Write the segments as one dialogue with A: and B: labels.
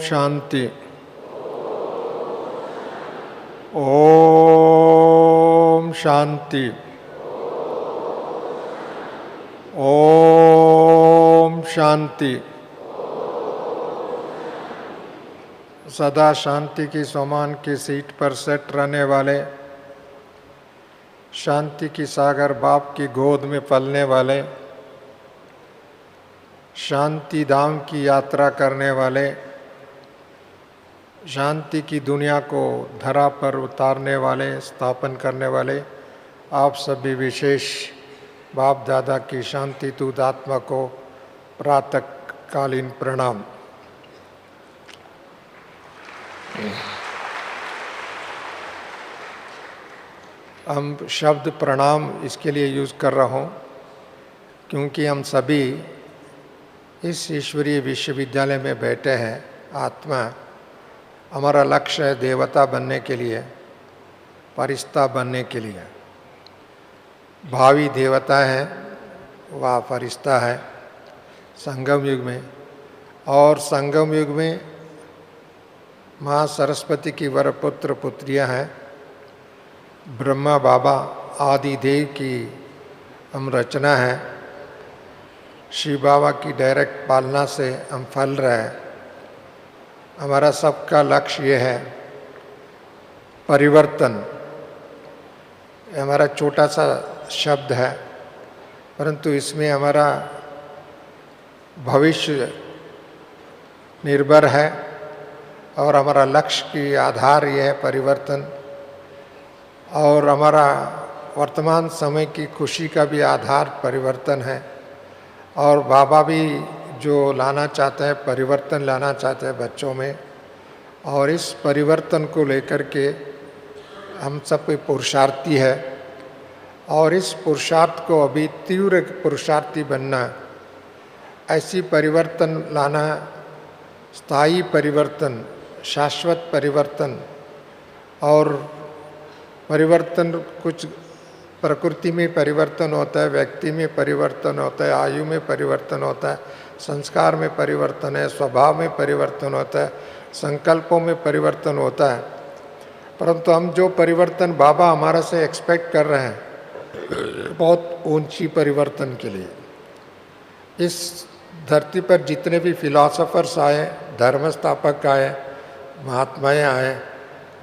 A: शांति। ओम शांति। ओम शांति। सदा शांति की समान की सीट पर सेट रहने वाले, शांति की सागर बाप की गोद में पलने वाले, शांति धाम की यात्रा करने वाले, शांति की दुनिया को धरा पर उतारने वाले, स्थापन करने वाले आप सभी विशेष बाप दादा की शांति दूत आत्मा को प्रातःकालीन प्रणाम। हम शब्द प्रणाम इसके लिए यूज़ कर रहा हूँ क्योंकि हम सभी इस ईश्वरीय विश्वविद्यालय में बैठे हैं। आत्मा हमारा लक्ष्य है देवता बनने के लिए, फरिश्ता बनने के लिए। भावी देवता है वह फरिश्ता है संगम युग में, और संगम युग में माँ सरस्वती की वरपुत्र पुत्रियाँ हैं। ब्रह्मा बाबा आदि देव की हम रचना है। शिव बाबा की डायरेक्ट पालना से हम फल रहे हैं। हमारा सबका लक्ष्य ये है परिवर्तन। हमारा छोटा सा शब्द है, परंतु इसमें हमारा भविष्य निर्भर है और हमारा लक्ष्य की आधार ये है परिवर्तन, और हमारा वर्तमान समय की खुशी का भी आधार परिवर्तन है। और बाबा भी जो लाना चाहते हैं, परिवर्तन लाना चाहते हैं बच्चों में, और इस परिवर्तन को लेकर के हम सब पुरुषार्थी है। और इस पुरुषार्थ को अभी तीव्र पुरुषार्थी बनना, ऐसी परिवर्तन लाना, स्थायी परिवर्तन, शाश्वत परिवर्तन। और परिवर्तन कुछ प्रकृति में परिवर्तन होता है, व्यक्ति में परिवर्तन होता है, आयु में परिवर्तन होता है, संस्कार में परिवर्तन है, स्वभाव में परिवर्तन होता है, संकल्पों में परिवर्तन होता है। परंतु हम जो परिवर्तन बाबा हमारा से एक्सपेक्ट कर रहे हैं बहुत ऊंची परिवर्तन के लिए, इस धरती पर जितने भी फिलॉसफर्स आए, धर्म स्थापक आए, महात्माएँ आए,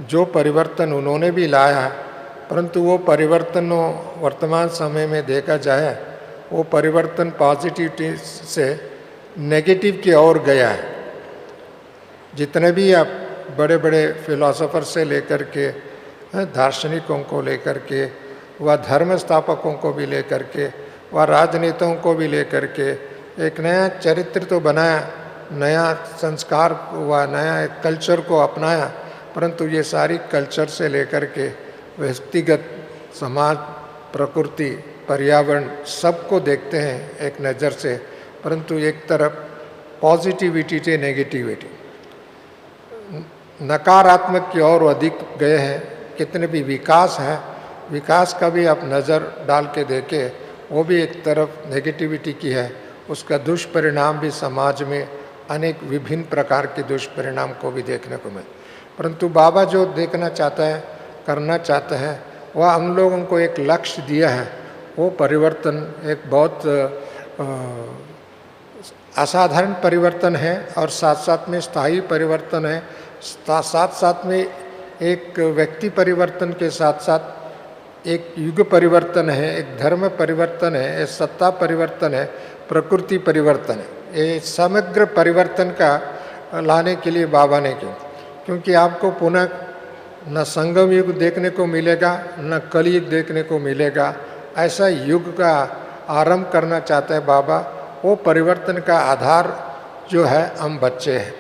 A: जो परिवर्तन उन्होंने भी लाया है, परंतु वो परिवर्तन वर्तमान समय में देखा जाए वो परिवर्तन पॉजिटिविटी से नेगेटिव की ओर गया है। जितने भी आप बड़े बड़े फिलोसोफर से लेकर के, दार्शनिकों को लेकर के, व धर्म स्थापकों को भी लेकर के, व राजनेताओं को भी लेकर के एक नया चरित्र तो बनाया, नया संस्कार व नया कल्चर को अपनाया, परंतु ये सारी कल्चर से लेकर के व्यक्तिगत, समाज, प्रकृति, पर्यावरण सबको देखते हैं एक नज़र से, परंतु एक तरफ पॉजिटिविटी से नेगेटिविटी, नकारात्मक की ओर अधिक गए हैं। कितने भी विकास है, विकास का भी आप नज़र डाल के देखें, वो भी एक तरफ नेगेटिविटी की है। उसका दुष्परिणाम भी समाज में अनेक विभिन्न प्रकार के दुष्परिणाम को भी देखने को मिले। परंतु बाबा जो देखना चाहता है, करना चाहता है, वह हम लोगों को एक लक्ष्य दिया है। वो परिवर्तन एक बहुत असाधारण परिवर्तन है, और साथ साथ में स्थायी परिवर्तन है। साथ साथ में एक व्यक्ति परिवर्तन के साथ साथ एक युग परिवर्तन है, एक धर्म परिवर्तन है, एक सत्ता परिवर्तन है, प्रकृति परिवर्तन है। ये समग्र परिवर्तन का लाने के लिए बाबा ने किया, क्योंकि आपको पुनः न संगम युग देखने को मिलेगा, न कलयुग देखने को मिलेगा। ऐसा युग का आरंभ करना चाहते हैं बाबा। वो परिवर्तन का आधार जो है हम बच्चे हैं।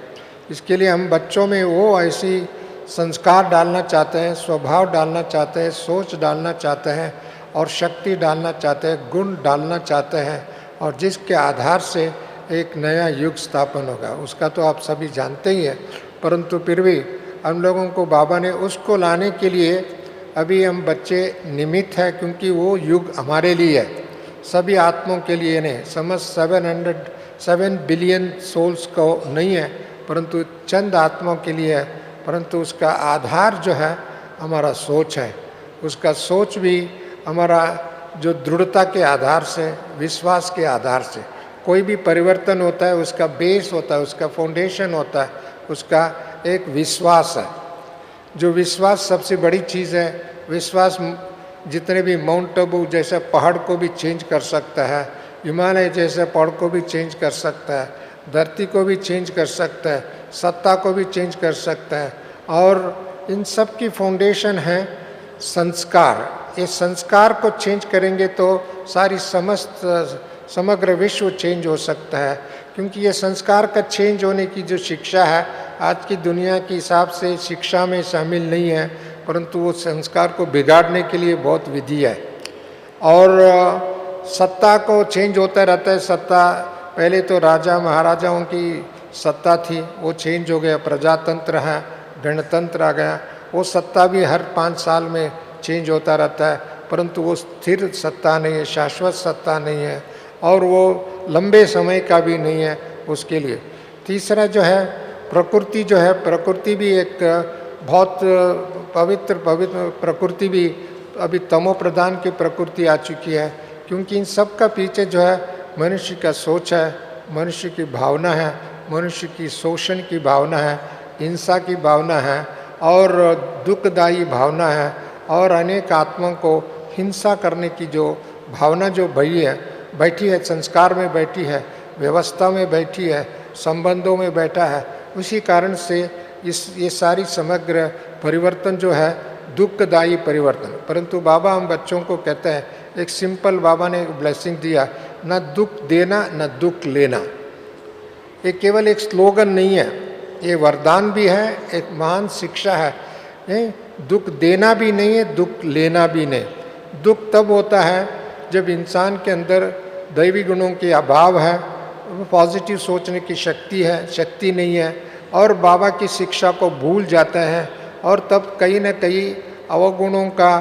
A: इसके लिए हम बच्चों में वो ऐसी संस्कार डालना चाहते हैं, स्वभाव डालना चाहते हैं, सोच डालना चाहते हैं, और शक्ति डालना चाहते हैं, गुण डालना चाहते हैं, और जिसके आधार से एक नया युग स्थापन होगा। उसका तो आप सभी जानते ही हैं, परंतु फिर भी हम लोगों को बाबा ने उसको लाने के लिए, अभी हम बच्चे निमित्त हैं, क्योंकि वो युग हमारे लिए है, सभी आत्माओं के लिए नहीं। समझ 7 बिलियन सोल्स को नहीं है, परंतु चंद आत्माओं के लिए है, परंतु उसका आधार जो है हमारा सोच है। उसका सोच भी हमारा जो दृढ़ता के आधार से, विश्वास के आधार से कोई भी परिवर्तन होता है, उसका बेस होता है, उसका फाउंडेशन होता है, उसका एक विश्वास है। जो विश्वास सबसे बड़ी चीज़ है। विश्वास जितने भी माउंट आबू जैसे पहाड़ को भी चेंज कर सकता है, हिमालय जैसे पहाड़ को भी चेंज कर सकता है, धरती को भी चेंज कर सकता है, सत्ता को भी चेंज कर सकता है। और इन सब की फाउंडेशन है संस्कार। ये संस्कार को चेंज करेंगे तो सारी समग्र विश्व चेंज हो सकता है, क्योंकि ये संस्कार का चेंज होने की जो शिक्षा है आज की दुनिया के हिसाब से शिक्षा में शामिल नहीं है, परंतु वो संस्कार को बिगाड़ने के लिए बहुत विधि है। और सत्ता को चेंज होता रहता है। सत्ता पहले तो राजा महाराजाओं की सत्ता थी, वो चेंज हो गया, प्रजातंत्र है, गणतंत्र आ गया। वो सत्ता भी हर 5 साल में चेंज होता रहता है, परंतु वो स्थिर सत्ता नहीं है, शाश्वत सत्ता नहीं है, और वो लंबे समय का भी नहीं है उसके लिए। तीसरा जो है प्रकृति जो है, प्रकृति भी एक बहुत पवित्र प्रकृति भी अभी तमो प्रधान की प्रकृति आ चुकी है, क्योंकि इन सब का पीछे जो है मनुष्य का सोच है, मनुष्य की भावना है, मनुष्य की शोषण की भावना है, हिंसा की भावना है और दुखदायी भावना है, और अनेक आत्माओं को हिंसा करने की जो भावना जो बैठी है, संस्कार में बैठी है, व्यवस्था में बैठी है, संबंधों में बैठा है। उसी कारण से ये सारी समग्र परिवर्तन जो है दुखदायी परिवर्तन। परंतु बाबा हम बच्चों को कहते हैं, एक सिंपल बाबा ने एक ब्लेसिंग दिया, न दुख देना न दुख लेना। ये केवल एक स्लोगन नहीं है, ये वरदान भी है, एक महान शिक्षा है। नहीं, दुख देना भी नहीं है, दुख लेना भी नहीं। दुख तब होता है जब इंसान के अंदर दैवी गुणों के अभाव है, पॉजिटिव सोचने की शक्ति नहीं है, और बाबा की शिक्षा को भूल जाता है, और तब कहीं न कहीं अवगुणों का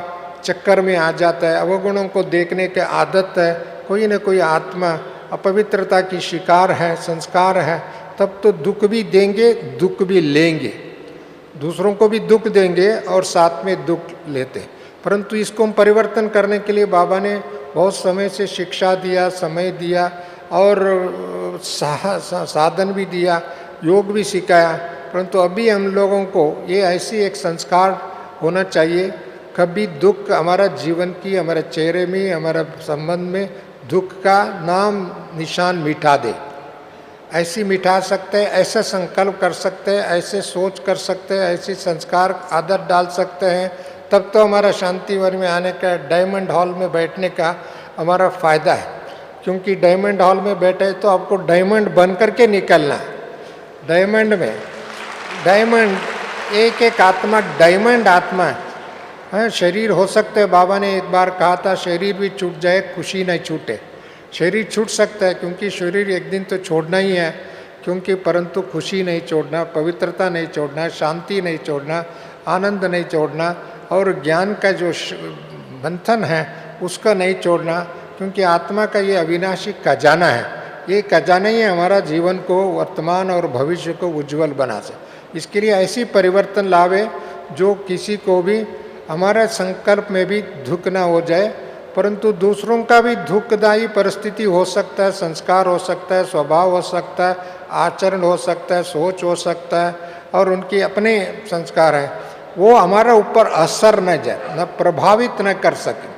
A: चक्कर में आ जाता है। अवगुणों को देखने की आदत है, कोई न कोई आत्मा अपवित्रता की शिकार है, संस्कार है, तब तो दुख भी देंगे, दुख भी लेंगे, दूसरों को भी दुख देंगे और साथ में दुख लेते। परंतु इसको हम परिवर्तन करने के लिए बाबा ने बहुत समय से शिक्षा दिया, समय दिया, और साधन भी दिया, योग भी सिखाया। परंतु अभी हम लोगों को ये ऐसी एक संस्कार होना चाहिए, कभी दुख हमारा जीवन की, हमारे चेहरे में, हमारा संबंध में दुख का नाम निशान मिटा दे। ऐसी मिटा सकते हैं, ऐसा संकल्प कर सकते हैं, ऐसे सोच कर सकते हैं, ऐसे संस्कार आदत डाल सकते हैं, तब तो हमारा शांतिवन में आने का, डायमंड हॉल में बैठने का हमारा फ़ायदा है। क्योंकि डायमंड हॉल में बैठे तो आपको डायमंड बन करके निकलना है। डायमंड में एक एक आत्मा डायमंड आत्मा है। शरीर हो सकते है, बाबा ने एक बार कहा था शरीर भी छूट जाए, खुशी नहीं छूटे। शरीर छूट सकता है, क्योंकि शरीर एक दिन तो छोड़ना ही है, क्योंकि परंतु खुशी नहीं छोड़ना, पवित्रता नहीं छोड़ना, शांति नहीं छोड़ना, आनंद नहीं छोड़ना, और ज्ञान का जो बंधन है उसका नहीं छोड़ना, क्योंकि आत्मा का ये अविनाशी खजाना है। ये खजाना ही हमारा जीवन को, वर्तमान और भविष्य को उज्जवल बना सके। इसके लिए ऐसी परिवर्तन लावे जो किसी को भी, हमारा संकल्प में भी दुख ना हो जाए, परंतु दूसरों का भी दुखदायी परिस्थिति हो सकता है, संस्कार हो सकता है, स्वभाव हो सकता है, आचरण हो सकता है, सोच हो सकता है, और उनके अपने संस्कार हैं, वो हमारा ऊपर असर न जाए, न प्रभावित न कर सके।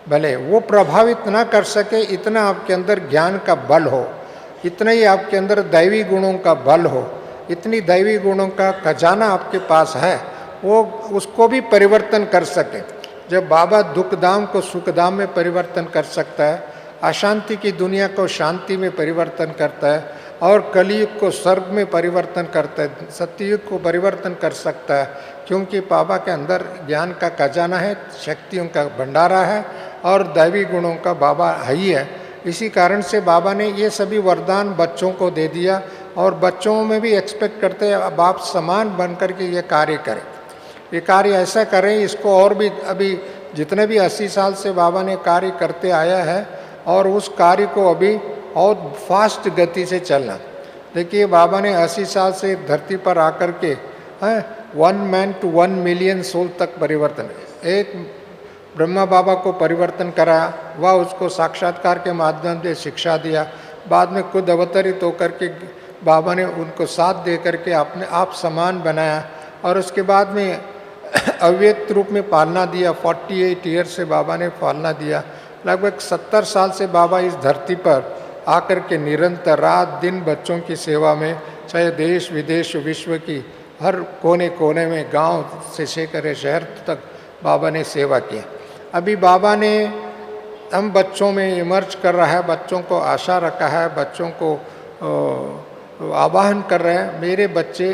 A: भले वो प्रभावित न कर सके, इतना आपके अंदर ज्ञान का बल हो, इतना ही आपके अंदर दैवी गुणों का बल हो, इतनी दैवी गुणों का खजाना आपके पास है, वो उसको भी परिवर्तन कर सके। जब बाबा दुखधाम को सुखधाम में परिवर्तन कर सकता है, अशांति की दुनिया को शांति में परिवर्तन करता है, और कलयुग को स्वर्ग में परिवर्तन करता है, सत्ययुग को परिवर्तन कर सकता है, क्योंकि बाबा के अंदर ज्ञान का खजाना है, शक्तियों का भंडारा है, और दैवी गुणों का बाबा है ही है। इसी कारण से बाबा ने ये सभी वरदान बच्चों को दे दिया, और बच्चों में भी एक्सपेक्ट करते हैं अब आप समान बन कर के ये कार्य करें, ये कार्य ऐसा करें, इसको और भी अभी जितने भी 80 साल से बाबा ने कार्य करते आया है, और उस कार्य को अभी और फास्ट गति से चलना। देखिए बाबा ने 80 साल से धरती पर आकर के 1 man to 1 million सोल तक परिवर्तन, एक ब्रह्मा बाबा को परिवर्तन कराया, वह उसको साक्षात्कार के माध्यम से शिक्षा दिया, बाद में खुद अवतरित होकर के बाबा ने उनको साथ दे करके अपने आप समान बनाया और उसके बाद में अव्यक्त रूप में पालना दिया। 48 ईयर से बाबा ने पालना दिया। लगभग 70 साल से बाबा इस धरती पर आकर के निरंतर रात दिन बच्चों की सेवा में, चाहे देश विदेश विश्व की हर कोने कोने में, गांव से लेकर शहर तक बाबा ने सेवा की। अभी बाबा ने हम बच्चों में इमर्ज कर रहा है, बच्चों को आशा रखा है, बच्चों को आवाहन कर रहे हैं, मेरे बच्चे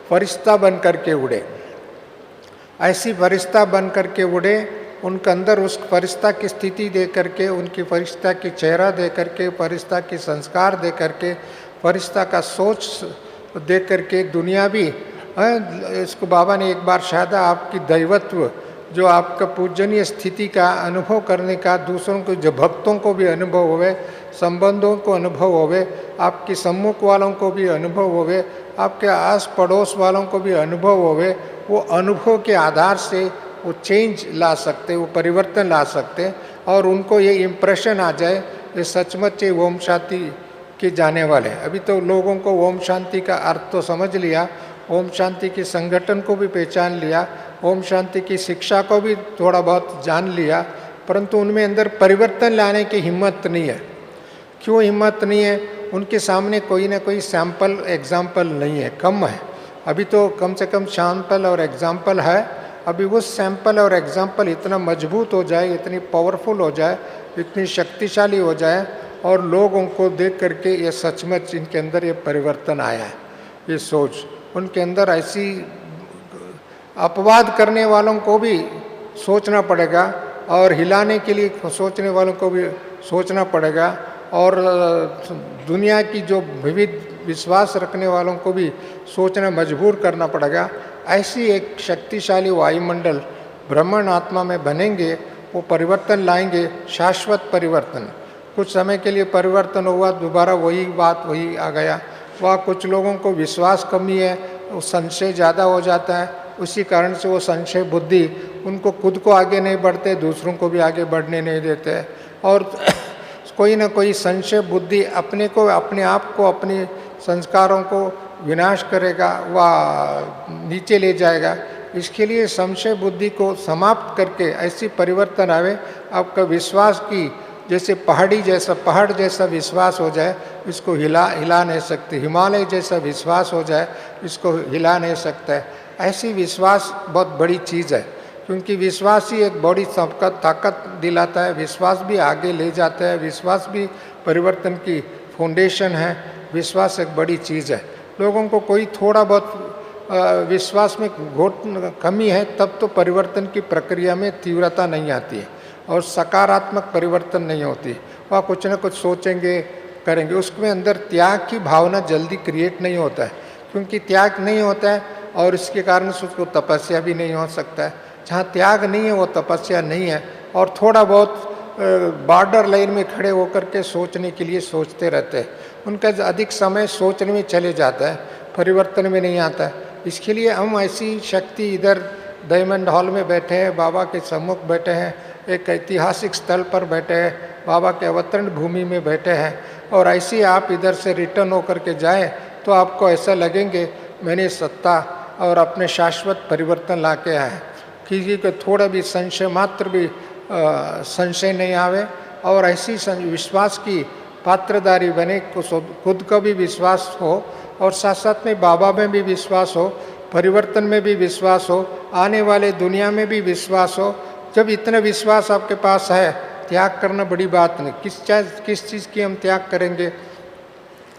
A: फरिश्ता बन कर के उड़े, ऐसी फरिश्ता बन कर के उड़े। उनके अंदर उस फरिश्ता की स्थिति दे करके, उनकी फरिश्ता की चेहरा दे करके, फरिश्ता की संस्कार दे करके, फरिश्ता का सोच दे करके दुनिया भी इसको बाबा ने एक बार शायद आपकी दैवत्व जो आपका पूजनीय स्थिति का अनुभव करने का, दूसरों को जो भक्तों को भी अनुभव होवे, संबंधों को अनुभव होवे, आपके सम्मुख वालों को भी अनुभव होवे, आपके आस पड़ोस वालों को भी अनुभव होवे, वो अनुभव के आधार से वो चेंज ला सकते, वो परिवर्तन ला सकते और उनको ये इम्प्रेशन आ जाए ये सचमुच ये ओम शांति के जाने वाले। अभी तो लोगों को ओम शांति का अर्थ तो समझ लिया, ओम शांति के संगठन को भी पहचान लिया, ओम शांति की शिक्षा को भी थोड़ा बहुत जान लिया, परंतु उनमें अंदर परिवर्तन लाने की हिम्मत नहीं है। क्यों हिम्मत नहीं है? उनके सामने कोई ना कोई सैंपल एग्जाम्पल नहीं है, कम है। अभी तो कम से कम सैंपल और एग्जाम्पल है। अभी वो सैंपल और एग्जाम्पल इतना मजबूत हो जाए, इतनी पावरफुल हो जाए, इतनी शक्तिशाली हो जाए और लोगों को देख करके ये सचमुच इनके अंदर ये परिवर्तन आया है, ये सोच उनके अंदर ऐसी। अपवाद करने वालों को भी सोचना पड़ेगा और हिलाने के लिए सोचने वालों को भी सोचना पड़ेगा और दुनिया की जो विविध विश्वास रखने वालों को भी सोचना मजबूर करना पड़ेगा। ऐसी एक शक्तिशाली वायुमंडल ब्रह्मांड आत्मा में बनेंगे, वो परिवर्तन लाएंगे, शाश्वत परिवर्तन। कुछ समय के लिए परिवर्तन हुआ, दोबारा वही बात वही आ गया। वह कुछ लोगों को विश्वास कमी है, वो संशय ज़्यादा हो जाता है, उसी कारण से वो संशय बुद्धि उनको खुद को आगे नहीं बढ़ते, दूसरों को भी आगे बढ़ने नहीं देते और कोई ना कोई संशय बुद्धि अपने को, अपने आप को, अपने संस्कारों को विनाश करेगा, वह नीचे ले जाएगा। इसके लिए संशय बुद्धि को समाप्त करके ऐसी परिवर्तन आवे, आपका विश्वास की जैसे पहाड़ जैसा विश्वास हो जाए, इसको हिला नहीं सकते। हिमालय जैसा विश्वास हो जाए, इसको हिला नहीं सकता है। ऐसी विश्वास बहुत बड़ी चीज़ है, क्योंकि विश्वास ही एक बड़ी ताकत दिलाता है। विश्वास भी आगे ले जाता है, विश्वास भी परिवर्तन की फाउंडेशन है। विश्वास एक बड़ी चीज़ है। लोगों को कोई थोड़ा बहुत विश्वास में कमी है, तब तो परिवर्तन की प्रक्रिया में तीव्रता नहीं आती है और सकारात्मक परिवर्तन नहीं होती। वह कुछ न कुछ सोचेंगे, करेंगे, उसमें अंदर त्याग की भावना जल्दी क्रिएट नहीं होता है, क्योंकि त्याग नहीं होता है और इसके कारण से उसको तपस्या भी नहीं हो सकता है। जहाँ त्याग नहीं है वो तपस्या नहीं है। और थोड़ा बहुत बॉर्डर लाइन में खड़े होकर के सोचने के लिए सोचते रहते हैं, उनका अधिक समय सोचने में चले जाता है, परिवर्तन में नहीं आता है। इसके लिए हम ऐसी शक्ति इधर डायमंड हॉल में बैठे हैं, बाबा के सम्मुख बैठे हैं, एक ऐतिहासिक स्थल पर बैठे हैं, बाबा के अवतरण भूमि में बैठे हैं और ऐसे आप इधर से रिटर्न होकर के जाएं तो आपको ऐसा लगेंगे मैंने सत्ता और अपने शाश्वत परिवर्तन ला के आए। किसी को थोड़ा भी संशय मात्र भी संशय नहीं आवे और ऐसी विश्वास की पात्रधारी बने, खुद का भी विश्वास हो और साथ साथ में बाबा में भी विश्वास हो, परिवर्तन में भी विश्वास हो, आने वाले दुनिया में भी विश्वास हो। जब इतना विश्वास आपके पास है, त्याग करना बड़ी बात नहीं। किस चीज़ की हम त्याग करेंगे?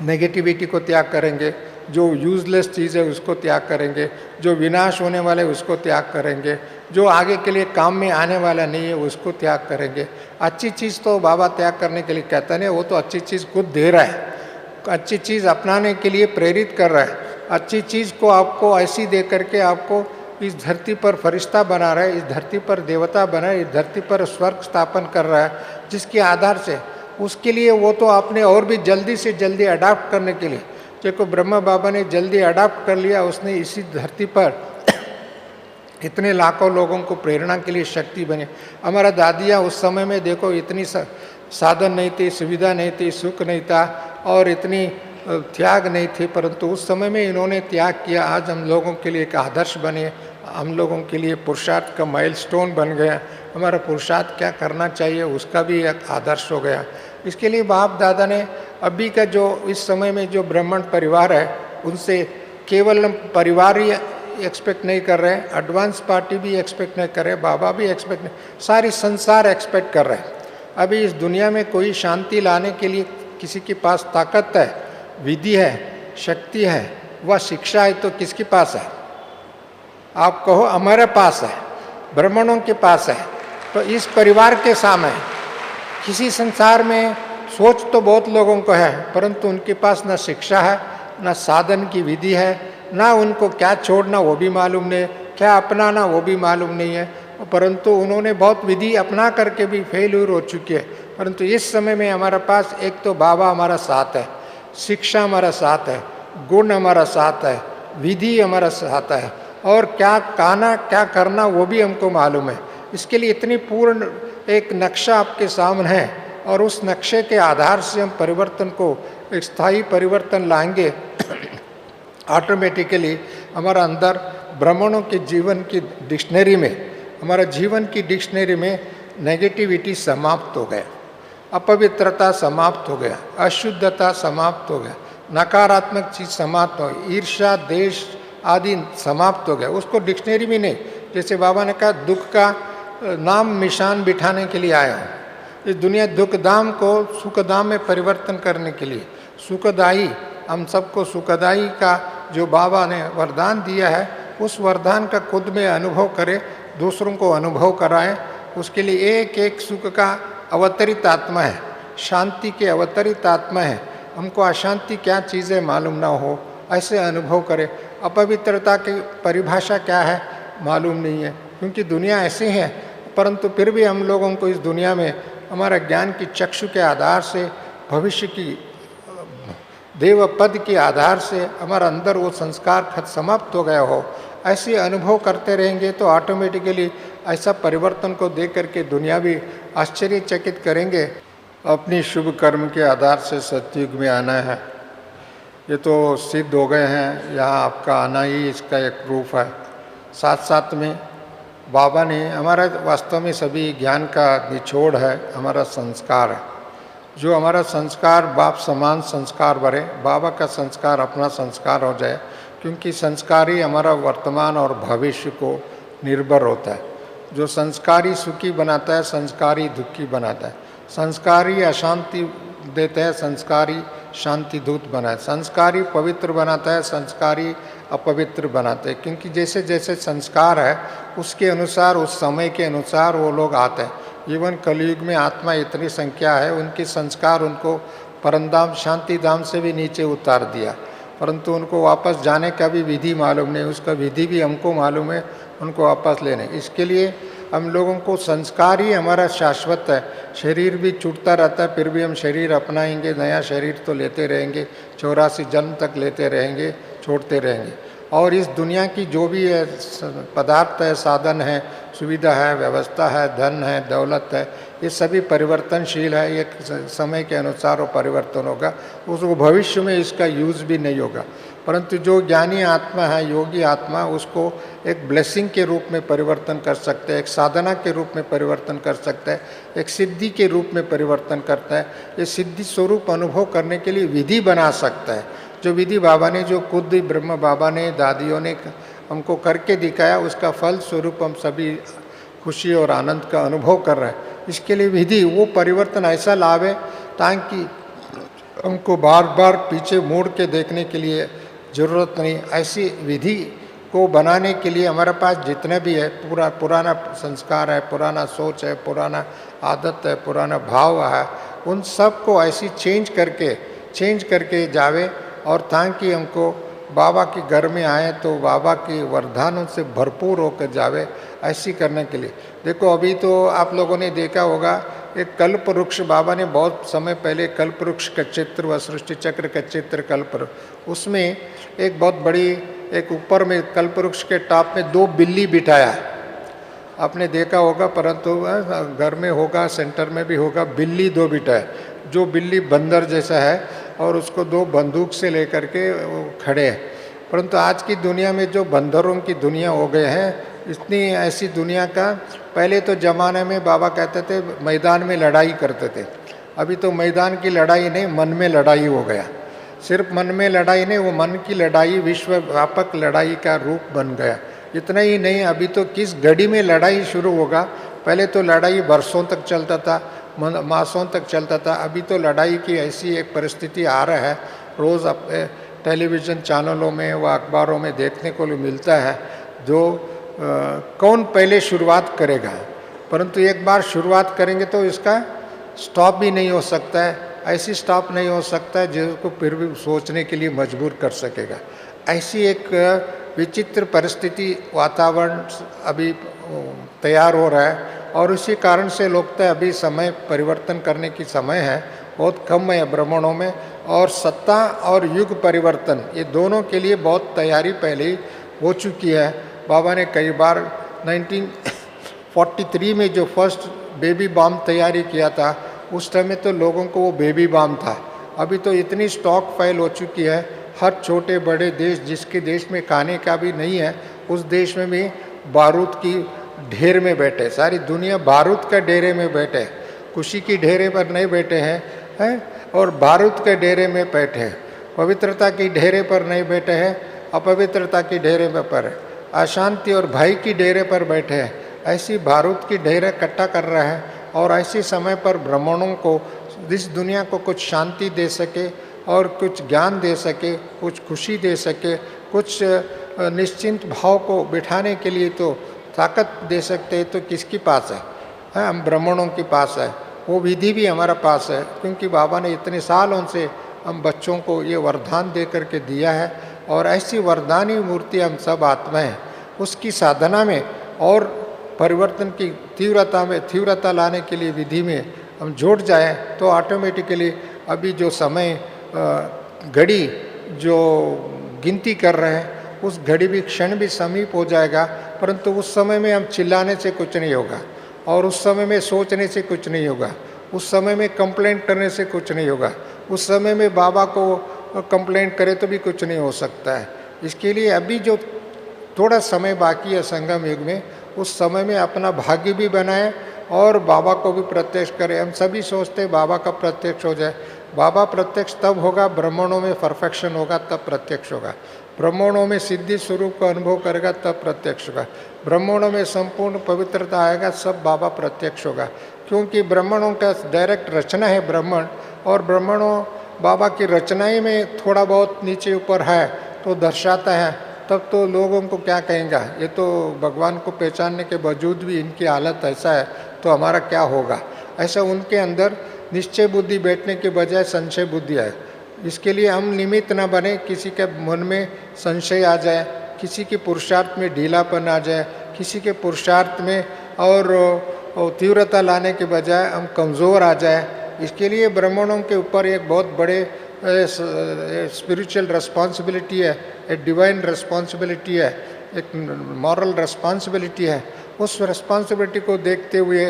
A: नेगेटिविटी को त्याग करेंगे, जो यूजलेस चीज़ है उसको त्याग करेंगे, जो विनाश होने वाला है उसको त्याग करेंगे, जो आगे के लिए काम में आने वाला नहीं है उसको त्याग करेंगे। अच्छी चीज़ तो बाबा त्याग करने के लिए कहता नहीं, वो तो अच्छी चीज़ खुद दे रहा है, अच्छी चीज़ अपनाने के लिए प्रेरित कर रहा है। अच्छी चीज़ को आपको ऐसी दे करके आपको इस धरती पर फरिश्ता बना रहा है, इस धरती पर देवता बना है, इस धरती पर स्वर्ग स्थापन कर रहा है, जिसके आधार से उसके लिए वो तो आपने और भी जल्दी से जल्दी अडाप्ट करने के लिए देखो ब्रह्मा बाबा ने जल्दी अडाप्ट कर लिया, उसने इसी धरती पर इतने लाखों लोगों को प्रेरणा के लिए शक्ति बने। हमारा दादियाँ उस समय में देखो इतनी साधन नहीं थी, सुविधा नहीं थी, सुख नहीं था और इतनी त्याग नहीं थे, परंतु उस समय में इन्होंने त्याग किया। आज हम लोगों के लिए एक आदर्श बने, हम लोगों के लिए पुरुषार्थ का माइलस्टोन बन गया। हमारा पुरुषार्थ क्या करना चाहिए उसका भी एक आदर्श हो गया। इसके लिए बाप दादा ने अभी का जो इस समय में जो ब्राह्मण परिवार है उनसे केवल हम परिवार ही एक्सपेक्ट नहीं कर रहे हैं, एडवांस पार्टी भी एक्सपेक्ट नहीं कर रहे, बाबा भी एक्सपेक्ट नहीं, सारी संसार एक्सपेक्ट कर रहे हैं। अभी इस दुनिया में कोई शांति लाने के लिए किसी के पास ताकत है, विधि है, शक्ति है, वह शिक्षा है तो किसके पास है? आप कहो हमारे पास है, ब्राह्मणों के पास है। तो इस परिवार के सामने किसी संसार में सोच तो बहुत लोगों को है, परंतु उनके पास न शिक्षा है, न साधन की विधि है, ना उनको क्या छोड़ना वो भी मालूम नहीं, क्या अपनाना वो भी मालूम नहीं है। परंतु उन्होंने बहुत विधि अपना करके भी फेल्यूर हो चुकी है। परंतु इस समय में हमारे पास एक तो बाबा हमारा साथ है, शिक्षा हमारा साथ है, गुण हमारा साथ है, विधि हमारा साथ है, और क्या कहना क्या करना वो भी हमको मालूम है। इसके लिए इतनी पूर्ण एक नक्शा आपके सामने है, और उस नक्शे के आधार से हम परिवर्तन को, एक स्थायी परिवर्तन लाएंगे। ऑटोमेटिकली हमारा अंदर ब्राह्मणों के जीवन की डिक्शनरी में, हमारा जीवन की डिक्शनरी में नेगेटिविटी समाप्त हो गया, अपवित्रता समाप्त हो गया, अशुद्धता समाप्त हो गया, नकारात्मक चीज़ समाप्त हो गई, ईर्ष्या देश आदि समाप्त हो गया। उसको डिक्शनरी में नहीं, जैसे बाबा ने कहा दुख का नाम निशान बिठाने के लिए आया हूँ। इस दुनिया दुखधाम को सुखधाम में परिवर्तन करने के लिए, सुखदायी, हम सबको सुखदायी का जो बाबा ने वरदान दिया है उस वरदान का खुद में अनुभव करें, दूसरों को अनुभव कराएं। उसके लिए एक एक सुख का अवतरित आत्मा है, शांति के अवतरित आत्मा है। हमको अशांति क्या चीज़ है मालूम ना हो, ऐसे अनुभव करें। अपवित्रता की परिभाषा क्या है मालूम नहीं है, क्योंकि दुनिया ऐसी है। परंतु फिर भी हम लोगों को इस दुनिया में हमारा ज्ञान की चक्षु के आधार से, भविष्य की देव पद के आधार से हमारा अंदर वो संस्कार समाप्त हो गया हो, ऐसे अनुभव करते रहेंगे तो ऑटोमेटिकली ऐसा परिवर्तन को देख करके दुनिया भी आश्चर्यचकित करेंगे। अपनी शुभ कर्म के आधार से सतयुग में आना है, ये तो सिद्ध हो गए हैं। यहाँ आपका आना ही इसका एक प्रूफ है। साथ साथ में बाबा ने, हमारा वास्तव में सभी ज्ञान का निचोड़ है हमारा संस्कार है। जो हमारा संस्कार बाप समान संस्कार भरे, बाबा का संस्कार अपना संस्कार हो जाए, क्योंकि संस्कार ही हमारा वर्तमान और भविष्य को निर्भर होता है। जो संस्कारी सुखी बनाता है, संस्कारी दुखी बनाता है। संस्कारी अशांति देता है, संस्कारी शांति दूत बनाए। संस्कारी पवित्र बनाता है, संस्कारी अपवित्र बनाते हैं। क्योंकि जैसे जैसे संस्कार है उसके अनुसार, उस समय के अनुसार वो लोग आते हैं। इवन कलयुग में आत्मा इतनी संख्या है, उनके संस्कार उनको परमधाम शांति धाम से भी नीचे उतार दिया, परंतु उनको वापस जाने का भी विधि मालूम नहीं। उसका विधि भी हमको मालूम है, उनको वापस लेने। इसके लिए हम लोगों को संस्कार ही हमारा शाश्वत है। शरीर भी छूटता रहता है, फिर भी हम शरीर अपनाएंगे, नया शरीर तो लेते रहेंगे, 84 जन्म तक लेते रहेंगे, छोड़ते रहेंगे। और इस दुनिया की जो भी है पदार्थ है, साधन है, सुविधा है, व्यवस्था है, धन है, दौलत है, ये सभी परिवर्तनशील है। एक समय के अनुसार वो परिवर्तन होगा, उसको भविष्य में इसका यूज़ भी नहीं होगा। परंतु जो ज्ञानी आत्मा है, योगी आत्मा, उसको एक ब्लेसिंग के रूप में परिवर्तन कर सकते हैं, एक साधना के रूप में परिवर्तन कर सकता है, एक सिद्धि के रूप में परिवर्तन करता है। ये सिद्धि स्वरूप अनुभव करने के लिए विधि बना सकता है। जो विधि बाबा ने, जो खुद ही ब्रह्म बाबा ने, दादियों ने हमको करके दिखाया, उसका फल स्वरूप हम सभी खुशी और आनंद का अनुभव कर रहे हैं। इसके लिए विधि, वो परिवर्तन ऐसा लावे ताकि हमको बार बार पीछे मुड़ के देखने के लिए ज़रूरत नहीं। ऐसी विधि को बनाने के लिए हमारे पास जितना भी है, पुराना संस्कार है, पुराना सोच है, पुराना आदत है, पुराना भाव है, उन सब को ऐसी चेंज करके जावे, और ताकि हमको बाबा के घर में आए तो बाबा के वरदानों से भरपूर होकर जावे। ऐसी करने के लिए देखो, अभी तो आप लोगों ने देखा होगा एक कल्प वृक्ष, बाबा ने बहुत समय पहले कल्प वृक्ष का चित्र व सृष्टि चक्र का चित्र कल्प, उसमें एक बहुत बड़ी, एक ऊपर में कल्प वृक्ष के टॉप में 2 बिल्ली बिठाया। आपने देखा होगा, परंतु घर में होगा, सेंटर में भी होगा, बिल्ली 2 बिठाया, जो बिल्ली बंदर जैसा है और उसको 2 बंदूक से लेकर के वो खड़े हैं। परंतु आज की दुनिया में जो बंदरों की दुनिया हो गए हैं, इतनी ऐसी दुनिया का, पहले तो ज़माने में बाबा कहते थे मैदान में लड़ाई करते थे, अभी तो मैदान की लड़ाई नहीं, मन में लड़ाई हो गया। सिर्फ मन में लड़ाई नहीं, वो मन की लड़ाई विश्वव्यापक लड़ाई का रूप बन गया। इतना ही नहीं, अभी तो किस घड़ी में लड़ाई शुरू होगा। पहले तो लड़ाई वर्षों तक चलता था, मासों तक चलता था, अभी तो लड़ाई की ऐसी एक परिस्थिति आ रहा है, रोज़ अपने टेलीविज़न चैनलों में व अखबारों में देखने को मिलता है, जो कौन पहले शुरुआत करेगा। परंतु एक बार शुरुआत करेंगे तो इसका स्टॉप भी नहीं हो सकता है, ऐसी स्टॉप नहीं हो सकता है जिसको फिर भी सोचने के लिए मजबूर कर सकेगा। ऐसी एक विचित्र परिस्थिति, वातावरण अभी तैयार हो रहा है और इसी कारण से लोग तो अभी समय परिवर्तन करने की समय है, बहुत कम है ब्राह्मणों में। और सत्ता और युग परिवर्तन, ये दोनों के लिए बहुत तैयारी पहले ही हो चुकी है। बाबा ने कई बार 1943 में जो फर्स्ट बेबी बम तैयारी किया था, उस टाइम में तो लोगों को वो बेबी बम था। अभी तो इतनी स्टॉक फाइल हो चुकी है, हर छोटे बड़े देश, जिसके देश में खाने का भी नहीं है, उस देश में भी बारूद की ढेर में बैठे, सारी दुनिया बारूद का डेरे में बैठे, खुशी की ढेरे पर नहीं बैठे हैं और बारूद के डेरे में बैठे हैं। पवित्रता की ढेरे पर नहीं बैठे हैं, अपवित्रता की ढेरे पर, अशांति और भय की डेरे पर बैठे हैं। ऐसी बारूद की ढेरे इकट्ठा कर रहा है और ऐसी समय पर ब्राह्मणों को इस दुनिया को कुछ शांति दे सके और कुछ ज्ञान दे सके, कुछ खुशी दे सके, कुछ निश्चिंत भाव को बिठाने के लिए तो ताकत दे सकते हैं तो किसके पास है? हम ब्राह्मणों के पास है। वो विधि भी हमारा पास है, क्योंकि बाबा ने इतने सालों से हम बच्चों को ये वरदान दे करके दिया है और ऐसी वरदानी मूर्ति हम सब आत्माएं, उसकी साधना में और परिवर्तन की तीव्रता लाने के लिए विधि में हम जुट जाएं तो ऑटोमेटिकली अभी जो समय घड़ी जो गिनती कर रहे हैं, उस घड़ी भी क्षण भी समीप हो जाएगा। परंतु उस समय में हम चिल्लाने से कुछ नहीं होगा और उस समय में सोचने से कुछ नहीं होगा, उस समय में कंप्लेंट करने से कुछ नहीं होगा, उस समय में बाबा को कंप्लेंट करे तो भी कुछ नहीं हो सकता है। इसके लिए अभी जो थोड़ा समय बाकी है संगम युग में, उस समय में अपना भाग्य भी बनाए और बाबा को भी प्रत्यक्ष करें। हम सभी सोचते हैं बाबा का प्रत्यक्ष हो जाए, बाबा प्रत्यक्ष तब होगा ब्राह्मणों में परफेक्शन होगा, तब प्रत्यक्ष होगा। ब्राह्मणों में सिद्धि स्वरूप का अनुभव करेगा तब प्रत्यक्ष होगा। ब्राह्मणों में संपूर्ण पवित्रता आएगा, सब बाबा प्रत्यक्ष होगा। क्योंकि ब्राह्मणों का डायरेक्ट रचना है ब्राह्मण, और ब्राह्मणों बाबा की रचनाई में थोड़ा बहुत नीचे ऊपर है तो दर्शाता है, तब तो लोगों को क्या कहेंगे, ये तो भगवान को पहचानने के बावजूद भी इनकी हालत ऐसा है तो हमारा क्या होगा। ऐसा उनके अंदर निश्चय बुद्धि बैठने के बजाय संशय बुद्धि है। इसके लिए हम निमित्त न बने, किसी के मन में संशय आ जाए, किसी के पुरुषार्थ में ढीलापन आ जाए, किसी के पुरुषार्थ में और तीव्रता लाने के बजाय हम कमज़ोर आ जाए। इसके लिए ब्राह्मणों के ऊपर एक बहुत बड़े स्पिरिचुअल रिस्पॉन्सिबिलिटी है, एक डिवाइन रिस्पॉन्सिबिलिटी है, एक मॉरल रिस्पॉन्सिबिलिटी है। उस रिस्पॉन्सिबिलिटी को देखते हुए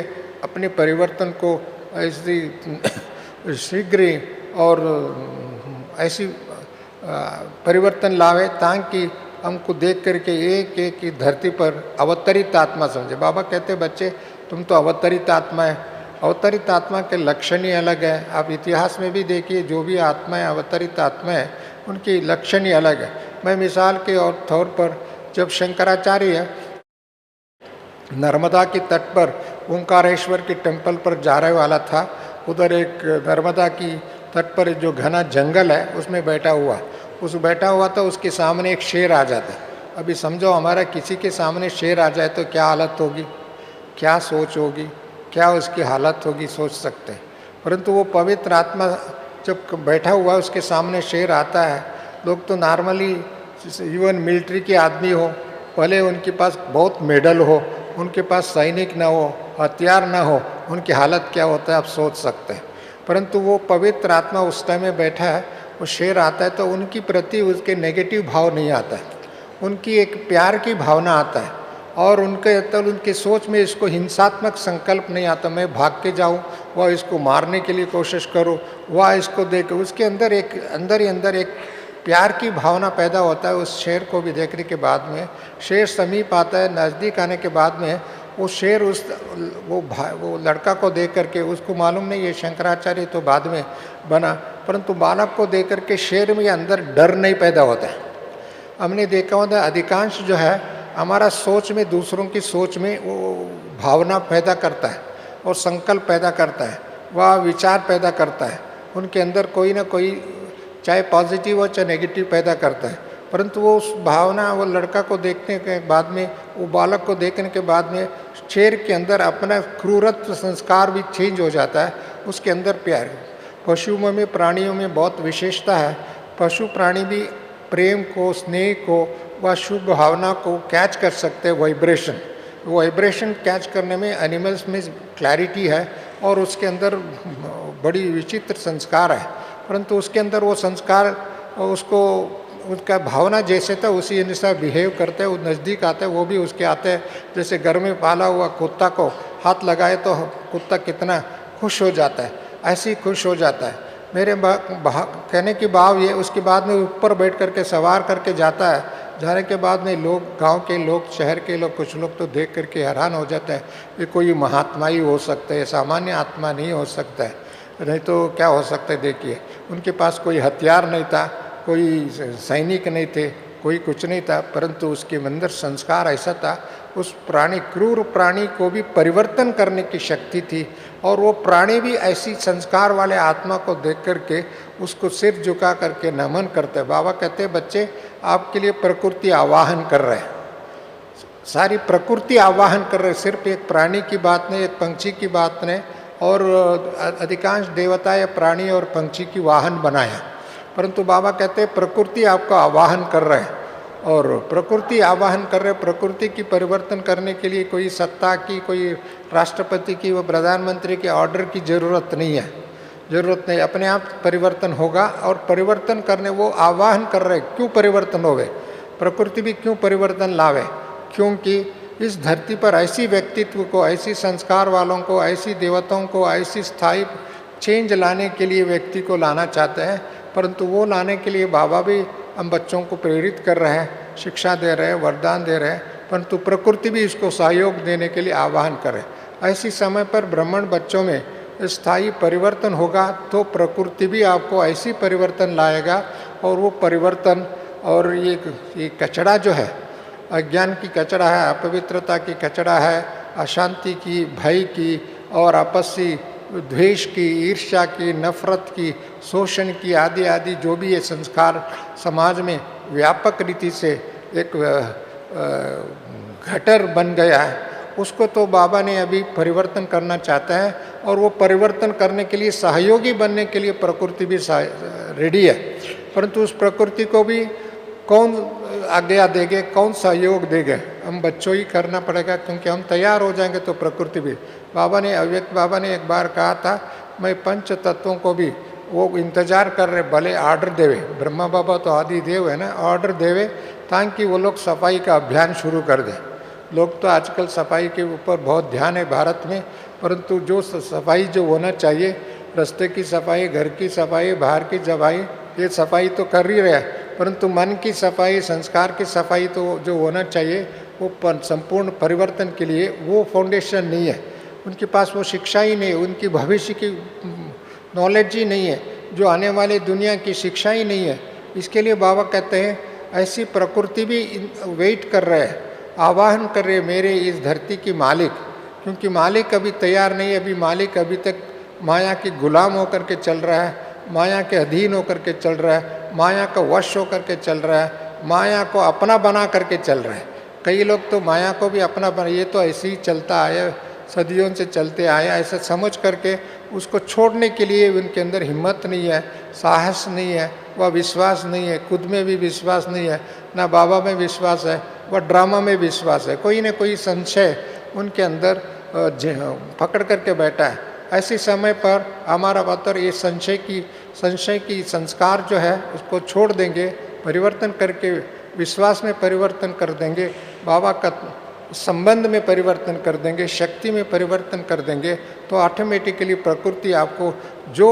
A: अपने परिवर्तन को ऐसी शीघ्र और ऐसी परिवर्तन लावे ताकि हमको देख करके एक एक की धरती पर अवतरित आत्मा समझे। बाबा कहते बच्चे तुम तो अवतरित आत्मा है। अवतरित आत्मा के लक्षण ही अलग है। आप इतिहास में भी देखिए, जो भी आत्मा है अवतरित आत्मा है, उनकी लक्षण ही अलग है। मैं मिसाल के और तौर पर जब शंकराचार्य नर्मदा के तट पर ओंकारेश्वर के टेम्पल पर जाने वाला था, उधर एक नर्मदा की तट पर जो घना जंगल है उसमें बैठा हुआ था, उसके सामने एक शेर आ जाता। अभी समझो हमारा किसी के सामने शेर आ जाए तो क्या हालत होगी, क्या सोच होगी, क्या उसकी हालत होगी, सोच सकते हैं। परंतु वो पवित्र आत्मा जब बैठा हुआ है, उसके सामने शेर आता है, लोग तो नॉर्मली इवन मिलिट्री के आदमी हो, भले उनके पास बहुत मेडल हो, उनके पास सैनिक ना हो, हथियार ना हो, उनकी हालत क्या होता है आप सोच सकते हैं। परंतु वो पवित्र आत्मा उस टाइम में बैठा है, वो शेर आता है तो उनकी प्रति उसके नेगेटिव भाव नहीं आता है, उनकी एक प्यार की भावना आता है। और उनके सोच में इसको हिंसात्मक संकल्प नहीं आता, मैं भाग के जाऊँ, वह इसको मारने के लिए कोशिश करूँ, वह इसको देख, उसके अंदर ही अंदर एक प्यार की भावना पैदा होता है। उस शेर को भी देखने के बाद में, शेर समीप आता है, नज़दीक आने के बाद में वो शेर वो लड़का को देख करके, उसको मालूम नहीं ये शंकराचार्य तो बाद में बना, परंतु बालक को देख करके शेर में अंदर डर नहीं पैदा होता है। हमने देखा होता है अधिकांश जो है हमारा सोच में, दूसरों की सोच में वो भावना पैदा करता है और संकल्प पैदा करता है, वह विचार पैदा करता है, उनके अंदर कोई ना कोई चाहे पॉजिटिव हो चाहे नेगेटिव पैदा करता है। परंतु वो उस भावना, वो लड़का को देखने के बाद में, वो बालक को देखने के बाद में शेर के अंदर अपना क्रूरत्व संस्कार भी चेंज हो जाता है, उसके अंदर प्यार। पशुओं में, प्राणियों में बहुत विशेषता है। पशु प्राणी भी प्रेम को, स्नेह को व शुभ भावना को कैच कर सकते हैं। वाइब्रेशन कैच करने में एनिमल्स में क्लैरिटी है और उसके अंदर बड़ी विचित्र संस्कार है, परंतु उसके अंदर वो संस्कार उसको, उसका भावना जैसे था उसी अनुसार बिहेव करते हैं। वो नज़दीक आते हैं, वो भी उसके आते हैं। जैसे घर में पाला हुआ कुत्ता को हाथ लगाए तो कुत्ता कितना खुश हो जाता है, ऐसे ही खुश हो जाता है। मेरे कहने की भाव ये, उसके बाद में ऊपर बैठ करके सवार करके जाता है, जाने के बाद में लोग, गांव के लोग, शहर के लोग, कुछ लोग तो देख करके हैरान हो जाते हैं, ये कोई महात्मा ही हो सकता है, सामान्य आत्मा नहीं हो सकता है, नहीं तो क्या हो सकता है। देखिए उनके पास कोई हथियार नहीं था, कोई सैनिक नहीं थे, कोई कुछ नहीं था, परंतु उसके अंदर संस्कार ऐसा था, उस प्राणी, क्रूर प्राणी को भी परिवर्तन करने की शक्ति थी। और वो प्राणी भी ऐसी संस्कार वाले आत्मा को देख करके उसको सिर झुका करके नमन करते हैं। बाबा कहते हैं बच्चे आपके लिए प्रकृति आवाहन कर रहे हैं, सारी प्रकृति आवाहन कर रहे हैं, सिर्फ एक प्राणी की बात नहीं, एक पंछी की बात नहीं। और अधिकांश देवता या प्राणी और पंछी की वाहन बनाया, परंतु बाबा कहते हैं प्रकृति आपको आवाहन कर रहे हैं। और प्रकृति आवाहन कर रहे, प्रकृति की परिवर्तन करने के लिए कोई सत्ता की, कोई राष्ट्रपति की, वो प्रधानमंत्री के ऑर्डर की ज़रूरत नहीं है, ज़रूरत नहीं, अपने आप परिवर्तन होगा। और परिवर्तन करने वो आवाहन कर रहे, क्यों परिवर्तन होवे, प्रकृति भी क्यों परिवर्तन लावे, क्योंकि इस धरती पर ऐसी व्यक्तित्व को, ऐसी संस्कार वालों को, ऐसी देवताओं को, ऐसी स्थायी चेंज लाने के लिए व्यक्ति को लाना चाहते हैं। परंतु वो लाने के लिए बाबा भी हम बच्चों को प्रेरित कर रहे हैं, शिक्षा दे रहे हैं, वरदान दे रहे हैं, परंतु प्रकृति भी इसको सहयोग देने के लिए आह्वान करे। ऐसी समय पर ब्राह्मण बच्चों में स्थायी परिवर्तन होगा तो प्रकृति भी आपको ऐसी परिवर्तन लाएगा। और वो परिवर्तन, और ये कचरा जो है, अज्ञान की कचरा है, अपवित्रता की कचरा है, अशांति की, भय की और आपसी द्वेष की, ईर्ष्या की, नफरत की, शोषण की, आदि आदि जो भी ये संस्कार समाज में व्यापक रीति से एक घटर बन गया है, उसको तो बाबा ने अभी परिवर्तन करना चाहता है। और वो परिवर्तन करने के लिए, सहयोगी बनने के लिए प्रकृति भी रेडी है, परंतु उस प्रकृति को भी कौन आज्ञा देंगे, कौन सहयोग देंगे, हम बच्चों ही करना पड़ेगा, क्योंकि हम तैयार हो जाएंगे तो प्रकृति भी। बाबा ने, अव्यक्त बाबा ने एक बार कहा था, मैं पंच तत्वों को भी वो इंतजार कर रहे, भले ऑर्डर देवे, ब्रह्मा बाबा तो आदि देव है ना, ऑर्डर देवे ताकि वो लोग सफाई का अभियान शुरू कर दें। लोग तो आजकल सफाई के ऊपर बहुत ध्यान है भारत में, परंतु जो सफाई जो होना चाहिए, रास्ते की सफाई, घर की सफाई, बाहर की सफाई, ये सफाई तो कर ही रहे हैं, परंतु मन की सफाई, संस्कार की सफाई तो जो होना चाहिए वो संपूर्ण परिवर्तन के लिए वो फाउंडेशन नहीं है, उनके पास वो शिक्षा ही नहीं है, उनकी भविष्य की नॉलेज ही नहीं है, जो आने वाली दुनिया की शिक्षा ही नहीं है। इसके लिए बाबा कहते हैं ऐसी प्रकृति भी वेट कर रहे हैं, आवाहन कर रहे हैं, मेरे इस धरती की मालिक, क्योंकि मालिक अभी तैयार नहीं है, अभी मालिक अभी तक माया की गुलाम होकर के चल रहा है, माया के अधीन होकर के चल रहा है, माया का वश होकर के चल रहा है, माया को अपना बना करके चल रहा है। कई लोग तो माया को भी अपना बना, ये तो ऐसे ही चलता आया, सदियों से चलते आया, ऐसा समझ करके उसको छोड़ने के लिए उनके अंदर हिम्मत नहीं है, साहस नहीं है, वह विश्वास नहीं है, खुद में भी विश्वास नहीं है, ना बाबा में विश्वास है, वह ड्रामा में विश्वास है, कोई न कोई संशय उनके अंदर पकड़ करके बैठा है। ऐसे समय पर हमारा अवतर ये संशय की संस्कार जो है उसको छोड़ देंगे, परिवर्तन करके विश्वास में परिवर्तन कर देंगे, बाबा का संबंध में परिवर्तन कर देंगे, शक्ति में परिवर्तन कर देंगे, तो ऑटोमेटिकली प्रकृति आपको जो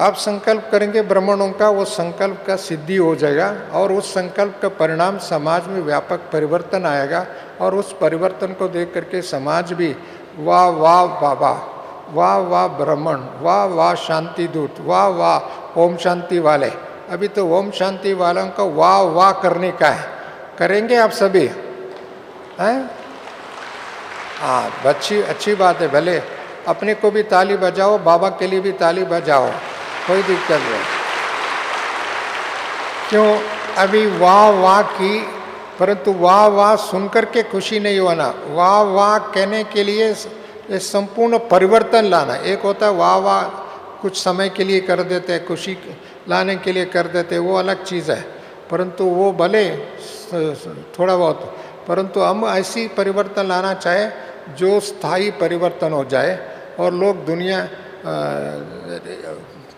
A: आप संकल्प करेंगे ब्राह्मणों का, वो संकल्प का सिद्धि हो जाएगा और उस संकल्प का परिणाम समाज में व्यापक परिवर्तन आएगा। और उस परिवर्तन को देख करके समाज भी वाह वाह बाबा, वाह वाह ब्राह्मण, वाह वाह शांति दूत, वाह वाह ओम शांति वाले। अभी तो ओम शांति वालों को वाह वाह करने का है, करेंगे आप सभी हैं? हाँ, अच्छी बात है। भले अपने को भी ताली बजाओ, बाबा के लिए भी ताली बजाओ, कोई दिक्कत नहीं। क्यों? अभी वाह वाह की, परंतु वाह वाह सुनकर के खुशी नहीं होना, वाह वाह कहने के लिए ये संपूर्ण परिवर्तन लाना। एक होता है वाह वाह कुछ समय के लिए कर देते हैं, खुशी लाने के लिए कर देते हैं, वो अलग चीज़ है, परंतु वो भले थोड़ा बहुत, परंतु हम ऐसी परिवर्तन लाना चाहे जो स्थायी परिवर्तन हो जाए और लोग दुनिया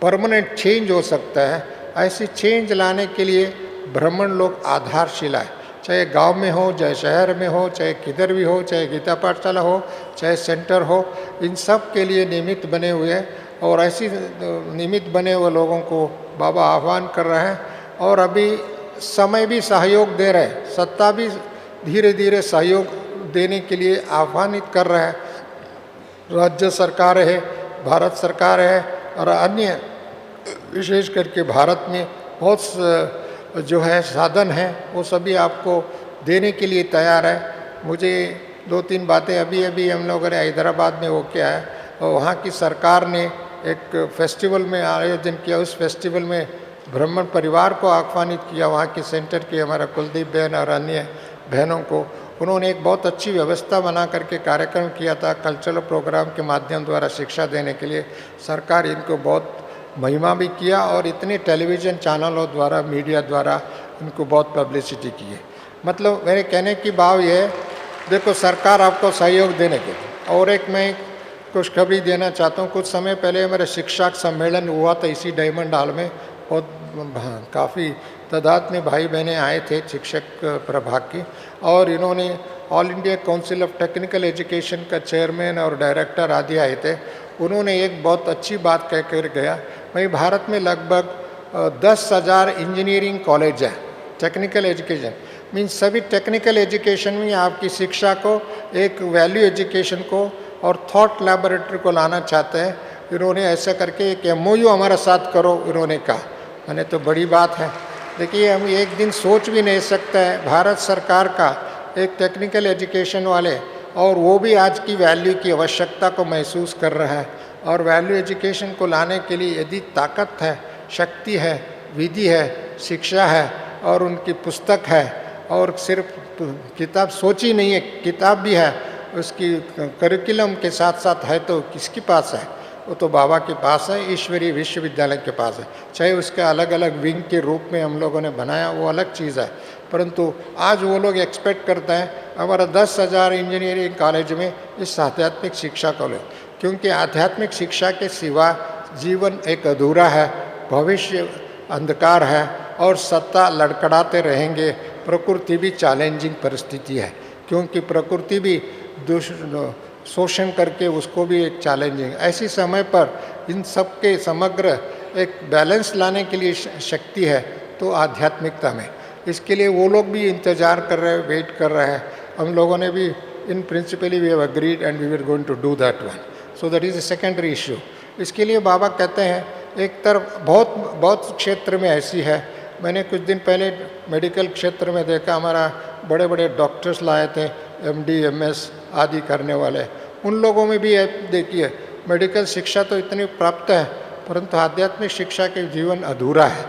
A: परमानेंट चेंज हो सकता है। ऐसी चेंज लाने के लिए ब्राह्मण लोग आधारशिला है, चाहे गांव में हो, चाहे शहर में हो, चाहे किधर भी हो, चाहे गीता पाठशाला हो, चाहे सेंटर हो, इन सब के लिए निमित्त बने हुए हैं। और ऐसी निमित्त बने हुए लोगों को बाबा आह्वान कर रहे हैं और अभी समय भी सहयोग दे रहे हैं, सत्ता भी धीरे धीरे सहयोग देने के लिए आह्वानित कर रहा है। राज्य सरकार है, भारत सरकार है और अन्य विशेष करके भारत में बहुत जो है साधन है, वो सभी आपको देने के लिए तैयार है। मुझे 2-3 बातें अभी हम लोगों ने हैदराबाद में हो के आए और वहाँ की सरकार ने एक फेस्टिवल में आयोजन किया। उस फेस्टिवल में ब्राह्मण परिवार को आह्वानित किया, वहाँ के सेंटर की हमारा कुलदीप बहन और अन्य बहनों को। उन्होंने एक बहुत अच्छी व्यवस्था बना करके कार्यक्रम किया था, कल्चरल प्रोग्राम के माध्यम द्वारा शिक्षा देने के लिए। सरकार इनको बहुत महिमा भी किया और इतने टेलीविज़न चैनलों द्वारा, मीडिया द्वारा इनको बहुत पब्लिसिटी की है। मतलब मेरे कहने की भाव ये है, देखो सरकार आपको सहयोग देने के। और एक मैं खुशखबरी देना चाहता हूँ, कुछ समय पहले मेरा शिक्षक सम्मेलन हुआ था इसी डायमंड हॉल में। बहुत काफ़ी तादाद में भाई बहनें आए थे शिक्षक प्रभाग की, और इन्होंने all India council of technical education का चेयरमैन और डायरेक्टर आदि आए थे। उन्होंने एक बहुत अच्छी बात कह कर गया, भाई भारत में लगभग 10,000 इंजीनियरिंग कॉलेज है, टेक्निकल एजुकेशन मीन्स सभी टेक्निकल एजुकेशन में आपकी शिक्षा को, एक वैल्यू एजुकेशन को और थॉट लैबोरेटरी को लाना चाहते हैं। इन्होंने ऐसा करके एक MOU हमारा साथ करो, इन्होंने कहा। मैंने तो बड़ी बात है। देखिए, हम एक दिन सोच भी नहीं सकते हैं भारत सरकार का एक टेक्निकल एजुकेशन वाले, और वो भी आज की वैल्यू की आवश्यकता को महसूस कर रहा है। और वैल्यू एजुकेशन को लाने के लिए यदि ताकत है, शक्ति है, विधि है, शिक्षा है और उनकी पुस्तक है, और सिर्फ किताब सोची नहीं है, किताब भी है, उसकी करिकुलम के साथ साथ है, तो किसके पास है? वो तो बाबा के पास है, ईश्वरीय विश्वविद्यालय के पास है। चाहे उसके अलग अलग विंग के रूप में हम लोगों ने बनाया, वो अलग चीज़ है, परंतु आज वो लोग एक्सपेक्ट करते हैं हमारा 10,000 इंजीनियरिंग कॉलेज में इस आध्यात्मिक शिक्षा को ले, क्योंकि आध्यात्मिक शिक्षा के सिवा जीवन एक अधूरा है, भविष्य अंधकार है और सत्ता लड़खड़ाते रहेंगे। प्रकृति भी चैलेंजिंग परिस्थिति है, क्योंकि प्रकृति भी शोषण करके उसको भी एक चैलेंजिंग। ऐसी समय पर इन सब के समग्र एक बैलेंस लाने के लिए शक्ति है तो आध्यात्मिकता में। इसके लिए वो लोग भी इंतज़ार कर रहे हैं, वेट कर रहे हैं। हम लोगों ने भी in principally we have agreed and we are going to do that one, so that is a secondary issue. इसके लिए बाबा कहते हैं, एक तरफ बहुत क्षेत्र में ऐसी है। मैंने कुछ दिन पहले मेडिकल क्षेत्र में देखा, हमारा बड़े बड़े डॉक्टर्स लाए थे, MD MS आदि करने वाले। उन लोगों में भी देखिए, मेडिकल शिक्षा तो इतनी प्राप्त है, परंतु आध्यात्मिक शिक्षा के जीवन अधूरा है,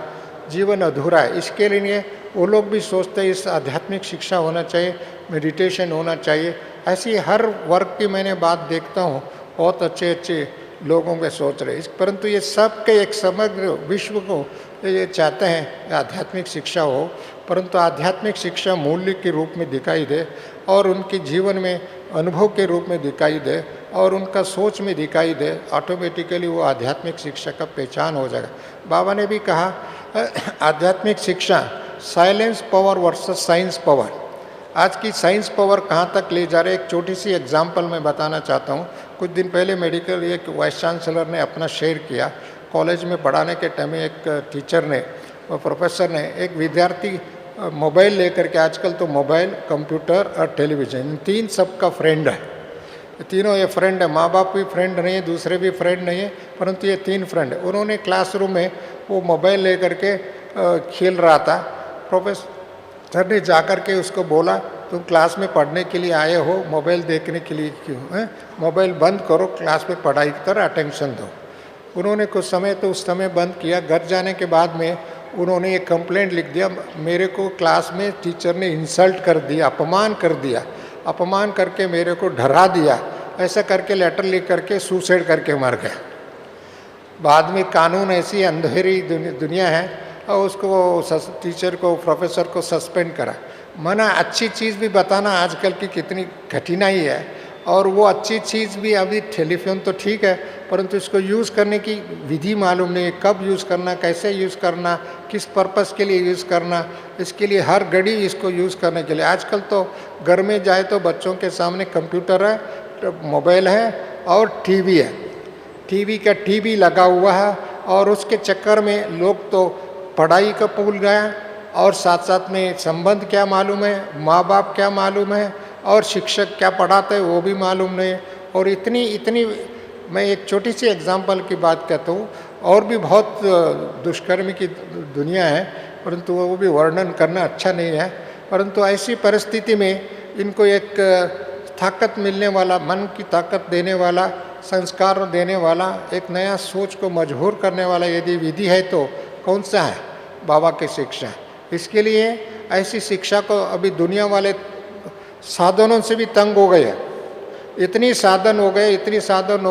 A: जीवन अधूरा है। इसके लिए वो लोग भी सोचते हैं इस आध्यात्मिक शिक्षा होना चाहिए, मेडिटेशन होना चाहिए। ऐसी हर वर्ग की मैंने बात देखता हूँ, बहुत अच्छे अच्छे लोगों के सोच रहे, परंतु ये सब के एक समग्र विश्व को ये चाहते हैं आध्यात्मिक शिक्षा हो, परंतु आध्यात्मिक शिक्षा मूल्य के रूप में दिखाई दे और उनके जीवन में अनुभव के रूप में दिखाई दे और उनका सोच में दिखाई दे, ऑटोमेटिकली वो आध्यात्मिक शिक्षा का पहचान हो जाएगा। बाबा ने भी कहा आध्यात्मिक शिक्षा silence power versus science power. आज की साइंस पावर कहाँ तक ले जा रहे, एक छोटी सी एग्जांपल मैं बताना चाहता हूँ। कुछ दिन पहले मेडिकल एक वाइस चांसलर ने अपना शेयर किया। कॉलेज में पढ़ाने के टाइम में एक टीचर ने, प्रोफेसर ने, एक विद्यार्थी मोबाइल लेकर के, आजकल तो मोबाइल, कंप्यूटर और टेलीविज़न, इन तीन सबका फ्रेंड है। तीनों ये फ्रेंड है, माँ बाप भी फ्रेंड नहीं है, दूसरे भी फ्रेंड नहीं है, परंतु ये तीन फ्रेंड है। उन्होंने क्लासरूम में वो मोबाइल लेकर के खेल रहा था। प्रोफेसर ने जाकर के उसको बोला, तुम क्लास में पढ़ने के लिए आए हो, मोबाइल देखने के लिए क्यों है? मोबाइल बंद करो, क्लास में पढ़ाई की तरह अटेंशन दो। उन्होंने कुछ समय तो उस समय बंद किया। घर जाने के बाद में उन्होंने एक कंप्लेंट लिख दिया, मेरे को क्लास में टीचर ने इंसल्ट कर दिया, अपमान कर दिया, अपमान करके मेरे को डरा दिया, ऐसा करके लेटर लिख करके सुसाइड करके मर गया। बाद में कानून ऐसी अंधेरी दुनिया है और उसको टीचर को, प्रोफेसर को सस्पेंड करा। मना अच्छी चीज़ भी बताना आजकल की कितनी कठिनाई है, और वो अच्छी चीज़ भी अभी टेलीफोन तो ठीक है, परंतु इसको यूज़ करने की विधि मालूम नहीं है, कब यूज़ करना, कैसे यूज़ करना, किस पर्पस के लिए यूज़ करना, इसके लिए हर घड़ी इसको यूज़ करने के लिए। आजकल तो घर में जाए तो बच्चों के सामने कंप्यूटर है, मोबाइल है और टीवी है। टीवी लगा हुआ है, और उसके चक्कर में लोग तो पढ़ाई का भूल गया, और साथ साथ में संबंध क्या मालूम है, माँ बाप क्या मालूम है, और शिक्षक क्या पढ़ाते हैं वो भी मालूम नहीं है। और इतनी मैं एक छोटी सी एग्जांपल की बात कहता हूँ, और भी बहुत दुष्कर्म की दुनिया है, परंतु वो भी वर्णन करना अच्छा नहीं है। परंतु ऐसी परिस्थिति में इनको एक ताकत मिलने वाला, मन की ताकत देने वाला, संस्कार देने वाला, एक नया सोच को मजबूर करने वाला यदि विधि है तो कौन सा है? बाबा की शिक्षा। इसके लिए ऐसी शिक्षा को अभी दुनिया वाले साधनों से भी तंग हो गए, इतनी साधन हो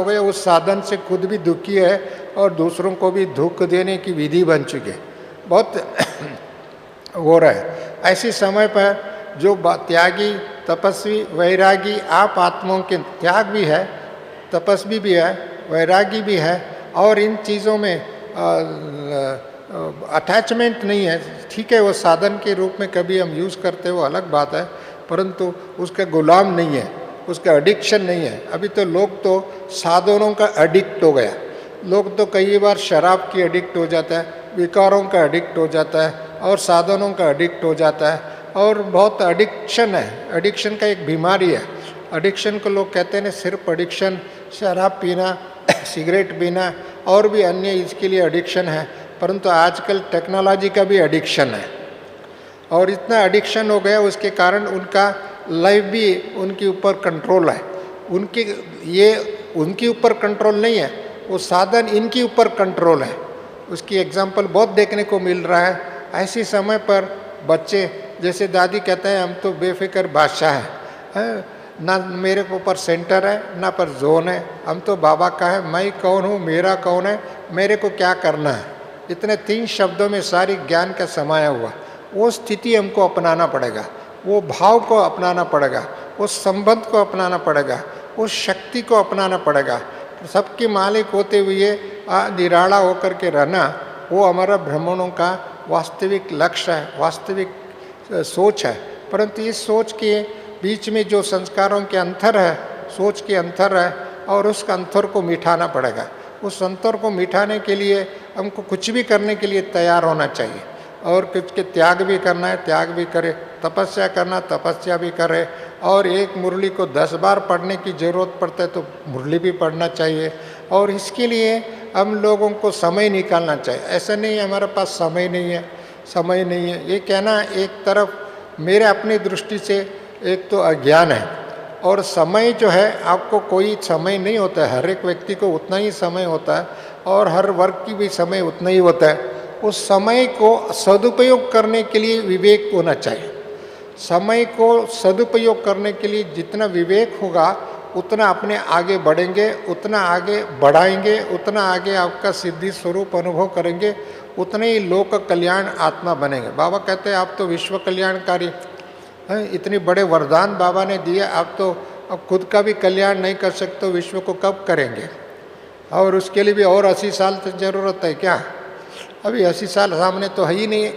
A: गए, उस साधन से खुद भी दुखी है और दूसरों को भी दुख देने की विधि बन चुकी है। बहुत हो रहा है। ऐसे समय पर जो त्यागी, तपस्वी, वैरागी, आप आत्माओं के त्याग भी है, तपस्वी भी है, वैरागी भी है, और इन चीज़ों में अटैचमेंट नहीं है। ठीक है, वो साधन के रूप में कभी हम यूज़ करते वो अलग बात है, परंतु उसका गुलाम नहीं है, उसका एडिक्शन नहीं है। अभी तो लोग तो साधनों का एडिक्ट हो गया। लोग तो कई बार शराब की एडिक्ट हो जाता है, विकारों का एडिक्ट हो जाता है, और साधनों का एडिक्ट हो जाता है, और बहुत एडिक्शन है। एडिक्शन का एक बीमारी है। एडिक्शन को लोग कहते हैं सिर्फ एडिक्शन शराब पीना, सिगरेट पीना, और भी अन्य इसके लिए एडिक्शन है, परंतु आजकल टेक्नोलॉजी का भी एडिक्शन है। और इतना एडिक्शन हो गया, उसके कारण उनका लाइफ भी उनके ऊपर कंट्रोल है। उनके ऊपर कंट्रोल नहीं है, वो साधन इनके ऊपर कंट्रोल है। उसकी एग्जाम्पल बहुत देखने को मिल रहा है। ऐसे समय पर बच्चे, जैसे दादी कहते हैं हम तो बेफिक्र बादशाह हैं, ना मेरे ऊपर सेंटर है ना पर जोन है, हम तो बाबा का है, मैं कौन हूँ, मेरा कौन है, मेरे को क्या करना है। इतने 3 शब्दों में सारी ज्ञान का समाया हुआ। वो स्थिति हमको अपनाना पड़ेगा, वो भाव को अपनाना पड़ेगा, उस संबंध को अपनाना पड़ेगा, उस शक्ति को अपनाना पड़ेगा। सबके मालिक होते हुए निराला होकर के रहना, वो हमारा ब्राह्मणों का वास्तविक लक्ष्य है, वास्तविक सोच है। परंतु इस सोच के बीच में जो संस्कारों के अंतर है, सोच के अंतर है, और उस अंतर को मिटाना पड़ेगा। उस अंतर को मिटाने के लिए हमको कुछ भी करने के लिए तैयार होना चाहिए, और कुछ के त्याग भी करना है, त्याग भी करे, तपस्या करना, तपस्या भी करे। और एक मुरली को 10 बार पढ़ने की ज़रूरत पड़ता है तो मुरली भी पढ़ना चाहिए। और इसके लिए हम लोगों को समय निकालना चाहिए। ऐसा नहीं है हमारे पास समय नहीं है, ये कहना एक तरफ मेरे अपनी दृष्टि से एक तो अज्ञान है। और समय जो है, आपको कोई समय नहीं होता है, हर एक व्यक्ति को उतना ही समय होता है, और हर वर्ग की भी समय उतना ही होता है। उस समय को सदुपयोग करने के लिए विवेक होना चाहिए। समय को सदुपयोग करने के लिए जितना विवेक होगा, उतना अपने आगे बढ़ेंगे, उतना आगे बढ़ाएंगे, उतना आगे आपका सिद्धि स्वरूप अनुभव करेंगे, उतने ही लोक कल्याण आत्मा बनेंगे। बाबा कहते हैं आप तो विश्व कल्याणकारी हैं, इतने बड़े वरदान बाबा ने दिए, आप तो अब खुद का भी कल्याण नहीं कर सकते तो विश्व को कब करेंगे? और उसके लिए भी और 80 साल तक जरूरत है क्या? अभी 80 साल सामने तो है ही नहीं।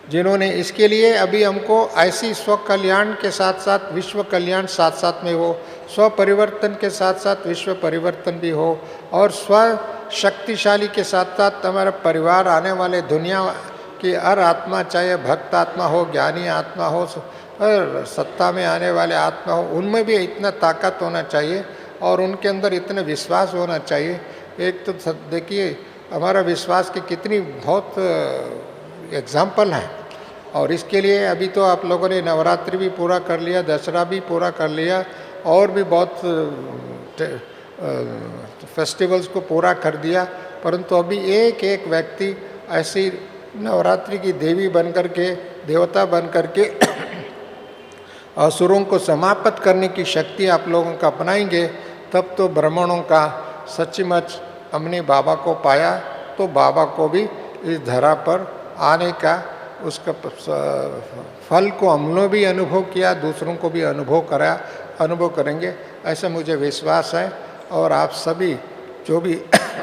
A: जिन्होंने इसके लिए अभी हमको ऐसी स्व कल्याण के साथ साथ विश्व कल्याण साथ साथ में हो, स्व परिवर्तन के साथ साथ विश्व परिवर्तन भी हो, और स्व शक्तिशाली के साथ साथ हमारा परिवार आने वाले दुनिया की हर आत्मा, चाहे भक्त आत्मा हो, ज्ञानी आत्मा हो, और सत्ता में आने वाले आत्मा हो, उनमें भी इतना ताकत होना चाहिए और उनके अंदर इतना विश्वास होना चाहिए। एक तो देखिए हमारा विश्वास की कितनी बहुत एग्जाम्पल हैं, और इसके लिए अभी तो आप लोगों ने नवरात्रि भी पूरा कर लिया, दशहरा भी पूरा कर लिया, और भी बहुत फेस्टिवल्स को पूरा कर दिया, परंतु अभी एक एक व्यक्ति ऐसी नवरात्रि की देवी बनकर के, देवता बनकर के असुरों को समाप्त करने की शक्ति आप लोगों का अपनाएंगे, तब तो ब्राह्मणों का सच्चीमुच हमने बाबा को पाया, तो बाबा को भी इस धरा पर आने का उसका फल को हम लोग भी अनुभव किया, दूसरों को भी अनुभव करेंगे, ऐसा मुझे विश्वास है। और आप सभी जो भी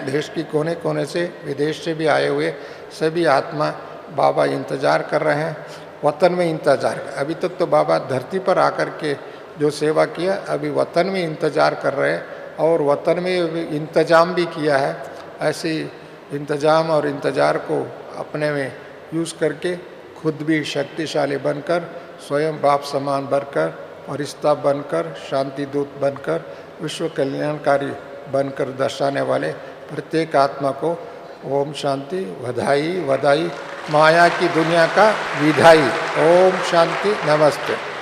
A: देश की कोने कोने से, विदेश से भी आए हुए सभी आत्मा बाबा इंतज़ार कर रहे हैं, वतन में इंतज़ार। अभी तक तो बाबा धरती पर आकर के जो सेवा किया, अभी वतन में इंतज़ार कर रहे हैं, और वतन में इंतजाम भी किया है। ऐसे इंतजाम और इंतज़ार को अपने में यूज़ करके खुद भी शक्तिशाली बनकर, स्वयं बाप समान बनकर, फरिश्ता बनकर, शांति दूत बनकर, विश्व कल्याणकारी बनकर दर्शाने वाले प्रत्येक आत्मा को ओम शांति, वधाई वधाई, माया की दुनिया का विधाई। ओम शांति, नमस्ते।